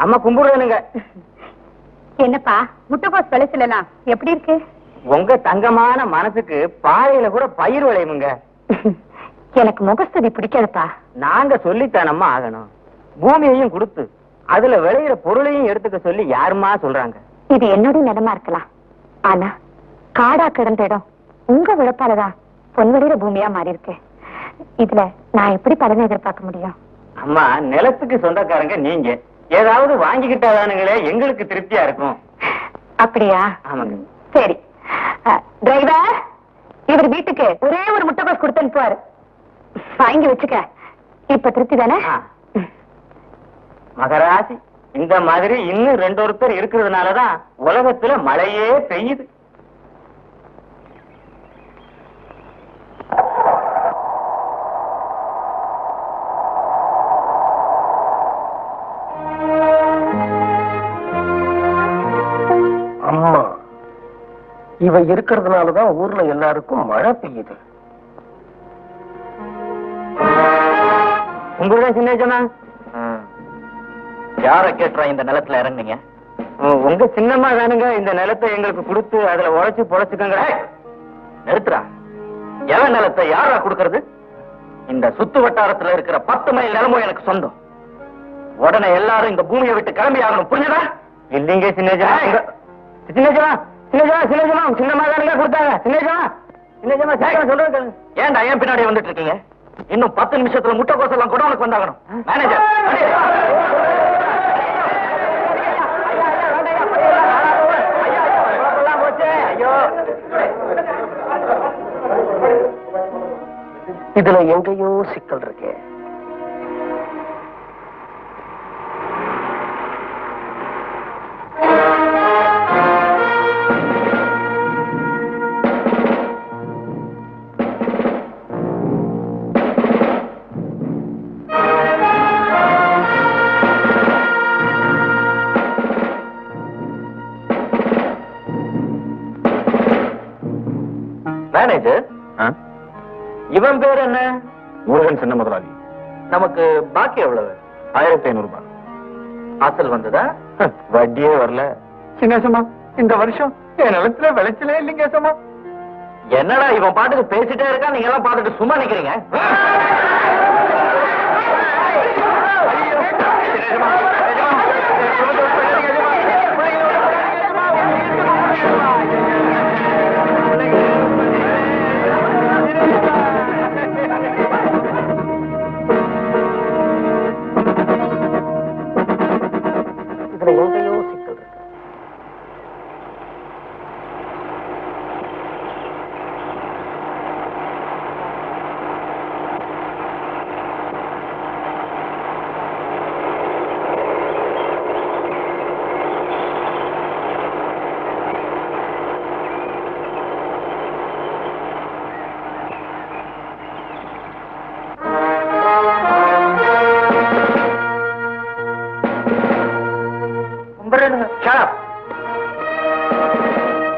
அம்மா கும்பிடுறேனுங்க. என்னப்பா முட்டைகோஸ் விளைச்சலாம் எப்படி இருக்கு? உங்க தங்கமான மனசுக்கு பாறையில கூட பயிர் விளையுமுங்க. எனக்கு முகஸ்துதி பிடிக்காதப்பா. நாங்க சொல்லித்தானம்மா ஆகணும். பூமியையும் கொடுத்து அதுல விளையிற பொருளையும் எடுத்துக்க சொல்லி யாருமா சொல்றாங்க? இது என்னோட நிலமா இருக்கலாம். ஆனா காடா கிடந்த இடம் உங்க விழப்பாலதான் பொன்வெளியிற பூமியா மாறி இருக்கு. இதுல நான் எப்படி பலனை எதிர்பார்க்க முடியும்? அம்மா, நிலத்துக்கு சொந்தக்காரங்க நீங்க. ஏதாவது வாங்கிக்கிட்டாதானுங்களே எங்களுக்கு திருப்தியா இருக்கும். அப்படியா? ஆமாங்க. சரி, டிரைவர் இவர் வீட்டுக்கு ஒரே ஒரு முட்டைகோஸ் கொடுத்து அனுப்புவாரு. வாங்கி வச்சுக்க. இப்ப திருப்தி தானே? மகராசி, இந்த மாதிரி இன்னும் 2 ஒருத்தர் இருக்கிறதுனாலதான் உலகத்துல மழையே பெய்யுது. அம்மா, இவ இருக்கிறதுனாலதான் ஊர்ல எல்லாருக்கும் மழை பெய்யுது. உங்களுடைய சின்னஜமா யார கேட்டுறா இந்த நிலத்துல இறங்குனீங்க? உங்க சின்னம்மா தானுங்க இந்த நிலத்தை எங்களுக்கு கொடுத்து அதுல உழைச்சு பொழைச்சுக்கங்க. நிறுத்துறா. எவன் நிலத்தை யாரா கொடுக்கறது? இந்த சுத்து வட்டாரத்துல இருக்கிற 10 மைல் நிலமும் எனக்கு சொந்தம். உடனே எல்லாரும் இந்த பூமியை விட்டு கிளம்பி ஆகணும், புரிஞ்சுதா? இல்லைங்க சின்னஜமா. சின்னஜமா சின்னஜமா சின்னஜமா சின்னம்மா தானுங்க கொடுத்தாங்க. சின்னஜமா சின்னஜமா சேகரம் சொல்றது. ஏன்டா ஏன் பின்னாடி வந்துட்டு இருக்கீங்க? இன்னும் 10 நிமிஷத்துல முட்டைகோஸ் எல்லாம் கூட உனக்கு வந்தாகணும். மேனேஜர், இதுல எங்கேயோ சிக்கல் இருக்கு. மேனேஜர், இவன் பேர் என்ன? முருகன் சின்ன முதலாளி. நமக்கு பாக்கி எவ்வளவு? 1500 ரூபாய். அசல் வந்ததா? வட்டியே வரல. சின்னசமா, இந்த வருஷம் என் நிலத்துல விளைச்சலே இல்லைங்க சமா. என்னடா இவன் பாட்டுக்கு பேசிட்டே இருக்கா, நீங்க எல்லாம் பாத்துட்டு சும்மா நிக்கிறீங்க? இதுல எங்கேயோ சிக்கல் இருக்கு.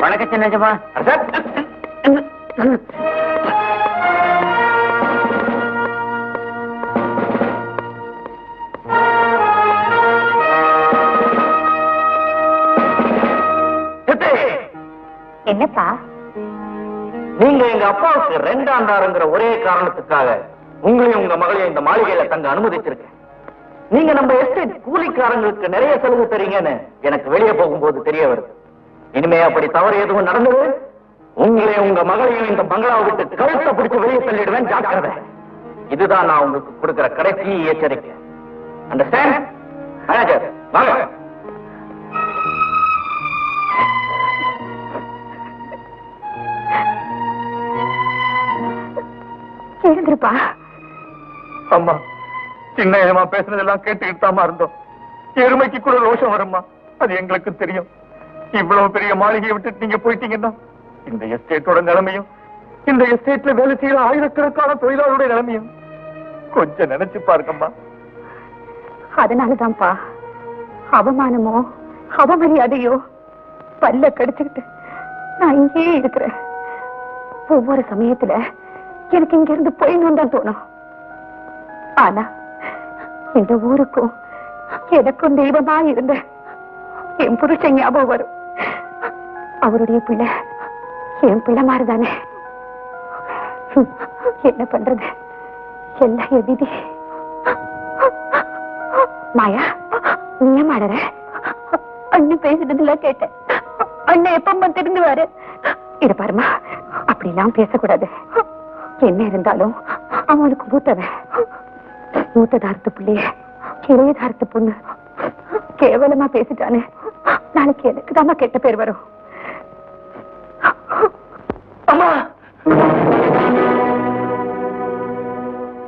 வணக்கம் சின்னஜமா. என்னப்பா? நீங்க எங்க அப்பாவுக்கு 2ஆண்டாருங்கிற ஒரே காரணத்துக்காக உங்களையும் உங்க மகளையும் இந்த மாளிகையில தங்க அனுமதிச்சிருக்கேன். நீங்க நம்ம எஸ்டேட் கூலிக்காரங்களுக்கு நிறைய செலவு தரீங்கன்னு எனக்கு வெளியே போகும்போது தெரிய வருது. இனிமே அப்படி தவறு எதுவும் நடந்தது, உங்களையும் உங்க மகளையும் இந்த பங்களாவை விட்டு கழுத்தை பிடிச்சு வெளியே தள்ளிடுவேன், ஜாக்கிரதை. இதுதான் நான் உங்களுக்கு கொடுக்கிற கடைசி எச்சரிக்கை. அண்டர்ஸ்டாண்ட்? மேனேஜர், வாங்க. எழுந்திருப்பா. அம்மா, சின்ன ஏமா பேசுனதெல்லாம் கேட்டுக்கிட்டு தாமா இருந்தோம். எருமைக்கு கூட ரோஷம் வருமா, அது எங்களுக்கு தெரியும். இவ்வளவு பெரிய மாளிகையை விட்டுட்டு நீங்க போயிட்டீங்கன்னா இந்த எஸ்டேட்டோட நிலைமையும், இந்த எஸ்டேட்ல வேலை செய்யற ஆயிரக்கணக்கான தொழிலாளருடைய நிலைமையும் கொஞ்சம் நினைச்சு பாருங்கம்மா. அதனாலதான்ப்பா அவமானமோ அவமரியாதையோ பல்ல கடிச்சுக்கிட்டு நான் இங்கேயே இருக்கிறேன். ஒவ்வொரு சமயத்துல எனக்கு இங்க இருந்து போயின்னு தான் தோணும். ஆனா இந்த ஊருக்கும் எனக்கும் தெய்வமா இருந்த என் புருஷன் ஞாபகம் வரும். அவருடைய பிள்ளை என் பிள்ளை மாதிரிதானே. என்ன பண்றது, எல்லாம் என் விதி. மாயா, நீ ஏன் மாடற? அண்ணன் பேசுறதுல கேட்டேன். அண்ணன் எப்ப திருந்துவாரு? இத பாருமா, அப்படிலாம் பேசக்கூடாது. என்ன இருந்தாலும் அவனுக்கு மூத்ததாரத்து பிள்ளைய இளையதாரத்து பொண்ணு கேவலமா பேசிட்டானே. நாளைக்கு எனக்கு தான் கெட்ட பேர் வரும். அம்மா,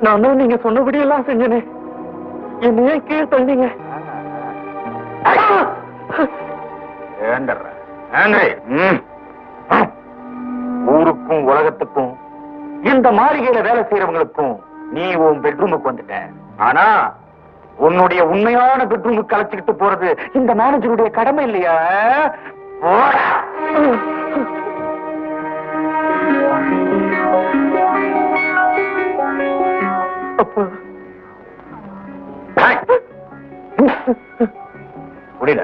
நானும் நீங்க சொன்னபடி எல்லாம் செஞ்சனே. என்னையே கீழே தள்ளிங்க. ஊருக்கும் உலகத்துக்கும் இந்த மாளிகையில வேலை செய்யறவங்களுக்கும் நீ உன் பெட்ரூமுக்கு வந்துட்ட. ஆனா உன்னுடைய உண்மையான பெட்ரூமுக்கு அழைச்சிக்கிட்டு போறது இந்த மேனேஜருடைய கடமை இல்லையா? புரியல.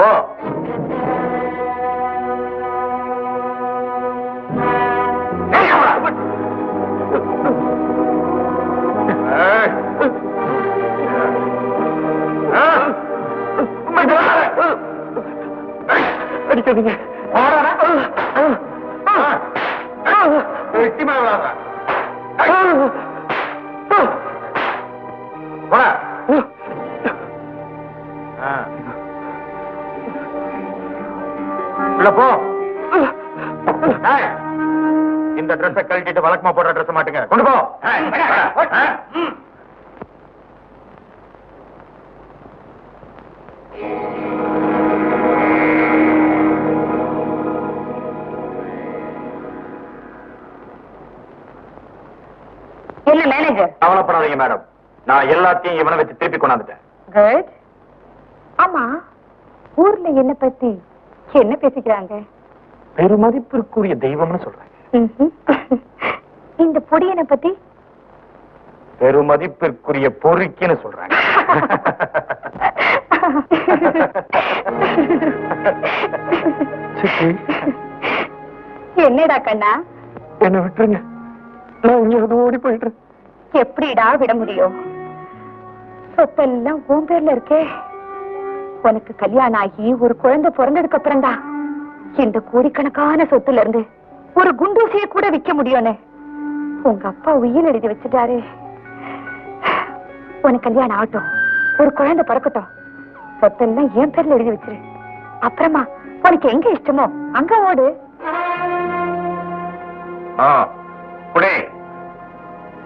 ஓ, அடிக்காதீங்க. போ. இந்த ட்ரெஸ் கழட்டிட்டு வழக்கமா போடுற ட்ரெஸ் மாட்டுங்க. கொண்டு போ. என்ன மேனேஜர்? கவலைப்படாதீங்க மேடம், நான் எல்லாத்தையும் இவனை வச்சு திருப்பி கொண்டாந்துட்டேன். குட். ஆமா, ஊர்ல என்ன பத்தி என்ன பேசிக்கிறாங்க? பெருமதிப்பிற்குரிய தெய்வம்னு சொல்றேன். இந்த பொடியனை பத்தி பெருமதிப்பிற்குரிய பொறுக்கின்னு சொல்றாங்க. என்னடா கண்ணா? என்ன விட்டுருங்க, நான் இங்க ஓடி போயிடுறேன். எப்படிடா விட முடியும்? சொத்தெல்லாம் உன் பேர்ல இருக்கே. உனக்கு கல்யாணம் ஆகி ஒரு குழந்தை பிறந்ததுக்கு அப்புறம் தான் இந்த கோடிக்கணக்கான சொத்துல இருந்து ஒரு குண்டூசியை கூட விற்க முடியும்னு உங்க அப்பா உயிர் எழுதி வச்சுட்டாரு. உனக்கு கல்யாணம் ஆகட்டும், ஒரு குழந்தை பிறக்கட்டும், சொத்தெல்லாம் என் பேர்ல எழுதி வச்சிரு. அப்புறமா உனக்கு எங்க இஷ்டமோ அங்க ஓடு.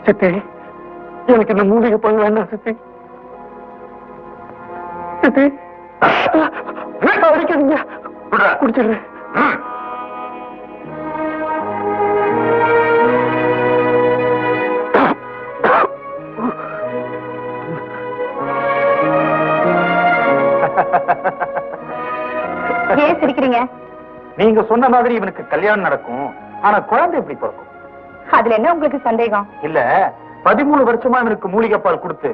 சித்தி, எனக்கு இந்த மூலிகை பண்ண வேண்டாம் சித்தி. சித்தி, அடிக்காதீங்க, குடிச்சிடுறேன். ஏன் சிரிக்கிறீங்க? நீங்க சொன்ன மாதிரி இவனுக்கு கல்யாணம் நடக்கும், ஆனா குழந்தை எப்படி பிறக்கும்? அதுல என்ன உங்களுக்கு சந்தேகம்? இல்ல, 13 வருஷமா இவனுக்கு மூலிகை பால் கொடுத்து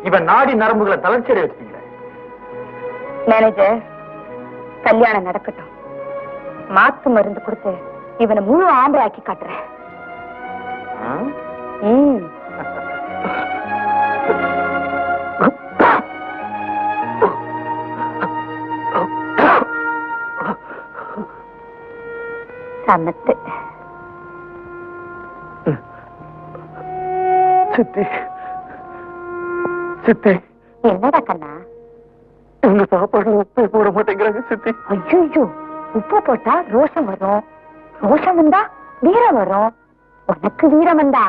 இவன் நாடி நரம்புகளை தளர்ச்சி அடைய வச்சிட்டீங்க. மேனேஜர், கல்யாணம் நடக்கட்டும், மாத்து மருந்து கொடுத்து இவனை முழு ஆம்பளை ஆக்கி காட்டுறேன். சமத்து. சித்தி, சித்தி, என்னடா கண்ணா? உங்க சாப்பாடு உப்பே போட மாட்டேங்கிறாங்க சித்தி. ஐயோ, உப்பு போட்டா ரோஷம் வரும், ரோஷம் வந்தா வீரம் வரும். உனக்கு வீரம் வந்தா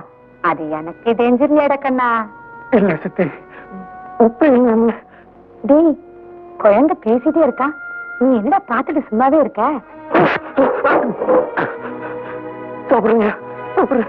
அது எனக்கு தெரிஞ்சிருந்தேடா கண்ணா. இல்ல சித்தி, உப்பு இல்லாம. டேய், குழந்தை பேசிட்டே இருக்கா, நீ என்னடா பாத்துட்டு சும்மாவே இருக்க? சாப்பிடுங்க, சாப்பிடுங்க.